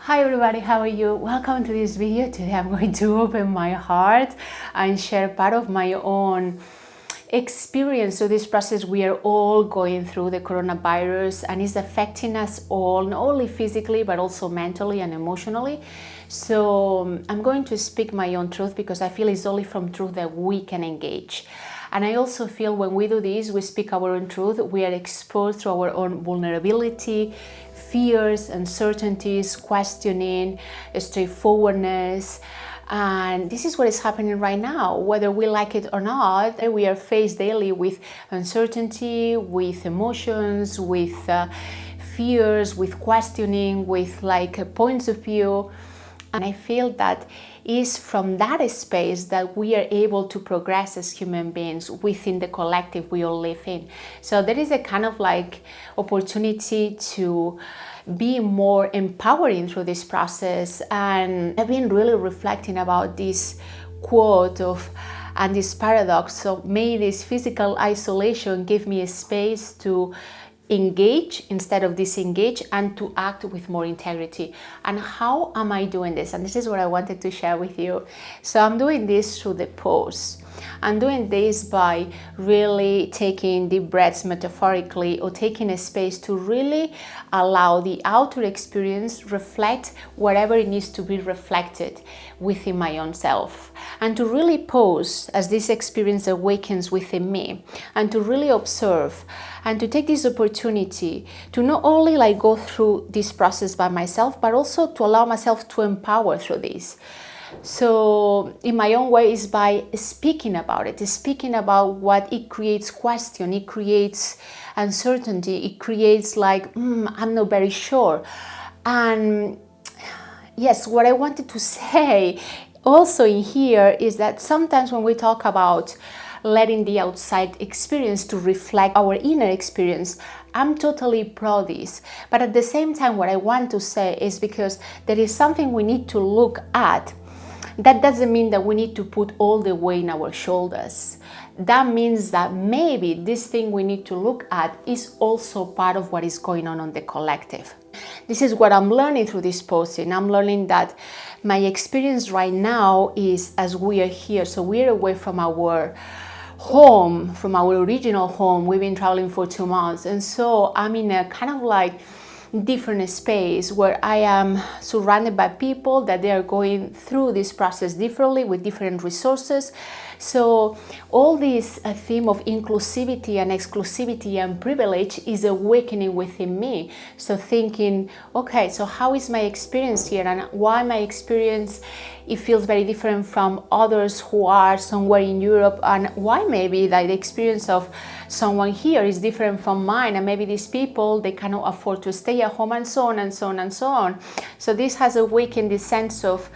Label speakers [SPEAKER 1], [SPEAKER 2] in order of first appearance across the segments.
[SPEAKER 1] Hi everybody, how are you? Welcome to this video. Today I'm going to open my heart and share part of my own experience. So this process we are all going through, the coronavirus, and it's affecting us all, not only physically but also mentally and emotionally. So I'm going to speak my own truth because I feel it's only from truth that we can engage. And I also feel when we do this, we speak our own truth, we are exposed to our own vulnerability, fears, uncertainties, questioning, straightforwardness. And this is what is happening right now, whether we like it or not. We are faced daily with uncertainty, with emotions, with fears, with questioning, with points of view. And I feel that is from that space that we are able to progress as human beings within the collective we all live in. So there is a kind of opportunity to be more empowering through this process. And I've been really reflecting about this quote and this paradox. So may this physical isolation give me a space to engage instead of disengage and to act with more integrity. And how am I doing this? And this is what I wanted to share with you. So I'm doing this through the pause. I'm doing this by really taking deep breaths, metaphorically, or taking a space to really allow the outer experience reflect whatever it needs to be reflected within my own self, and to really pause as this experience awakens within me, and to really observe and to take this opportunity to not only go through this process by myself, but also to allow myself to empower through this. So in my own way is by speaking about it, speaking about what it creates question, it creates uncertainty, it creates I'm not very sure. And yes, what I wanted to say also in here is that sometimes when we talk about letting the outside experience to reflect our inner experience, I'm totally pro this. But at the same time, what I want to say is because there is something we need to look at. That doesn't mean that we need to put all the weight in our shoulders. That means that maybe this thing we need to look at is also part of what is going on the collective. This is what I'm learning through this posting. I'm learning that my experience right now is as we are here. So we're away from our home, from our original home. We've been traveling for 2 months. And so I'm in a kind of different space where I am surrounded by people that they are going through this process differently with different resources. So all this theme of inclusivity and exclusivity and privilege is awakening within me. So thinking, okay, so how is my experience here, and why my experience it feels very different from others who are somewhere in Europe, and why maybe the experience of someone here is different from mine, and maybe these people they cannot afford to stay at home, and so on and so on and so on. So this has awakened this sense of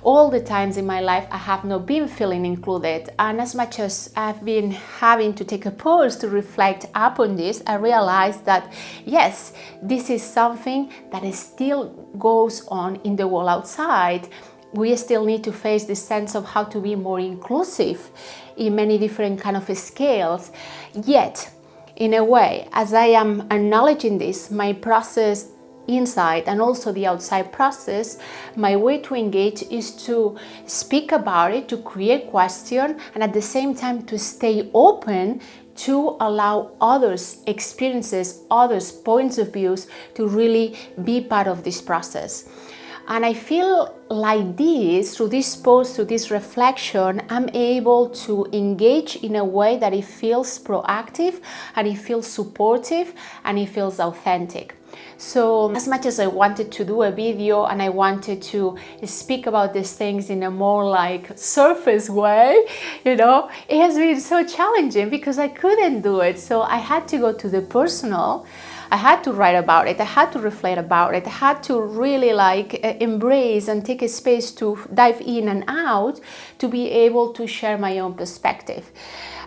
[SPEAKER 1] all the times in my life I have not been feeling included. And as much as I've been having to take a pause to reflect upon this, I realized that yes, this is something that still goes on in the world outside. We still need to face this sense of how to be more inclusive in many different kind of scales. Yet, in a way, as I am acknowledging this, my process inside and also the outside process, my way to engage is to speak about it, to create question, and at the same time to stay open to allow others' experiences, others' points of views to really be part of this process. And I feel like this, through this pause, through this reflection, I'm able to engage in a way that it feels proactive, and it feels supportive, and it feels authentic. So as much as I wanted to do a video and I wanted to speak about these things in a more surface way, it has been so challenging because I couldn't do it. So I had to go to the personal. I had to write about it, I had to reflect about it, I had to really embrace and take a space to dive in and out to be able to share my own perspective.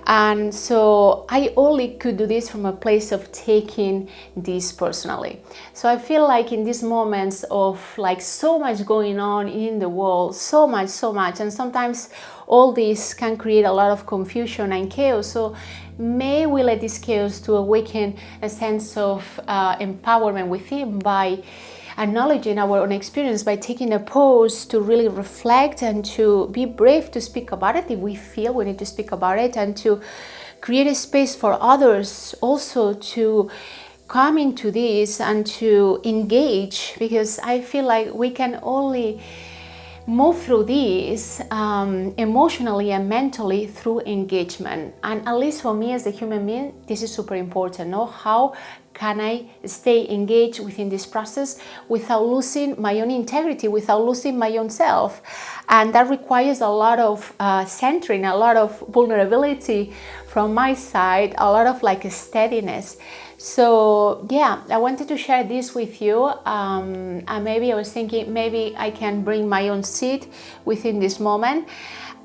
[SPEAKER 1] And so I only could do this from a place of taking this personally. So I feel in these moments of so much going on in the world, so much, and sometimes all this can create a lot of confusion and chaos. So may we let this chaos to awaken a sense of empowerment within by acknowledging our own experience by taking a pause to really reflect and to be brave to speak about it if we feel we need to speak about it, and to create a space for others also to come into this and to engage, because I feel like we can only move through this emotionally and mentally through engagement. And at least for me as a human being, this is super important. No? How can I stay engaged within this process without losing my own integrity, without losing my own self? And that requires a lot of centering, a lot of vulnerability from my side, a lot of like steadiness. So yeah, I wanted to share this with you, and maybe I was thinking maybe I can bring my own seed within this moment,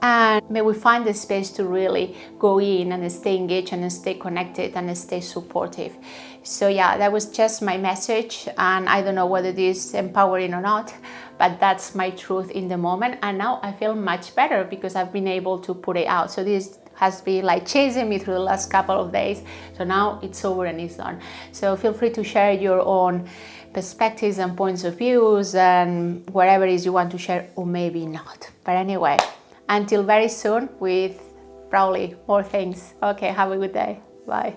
[SPEAKER 1] and may we find the space to really go in and stay engaged and stay connected and stay supportive. So yeah, that was just my message, and I don't know whether it is empowering or not, but that's my truth in the moment. And now I feel much better because I've been able to put it out. So this has been like chasing me through the last couple of days. So now it's over and it's done. So feel free to share your own perspectives and points of views and whatever it is you want to share, or maybe not. But anyway, until very soon with probably more things. Okay, have a good day. Bye.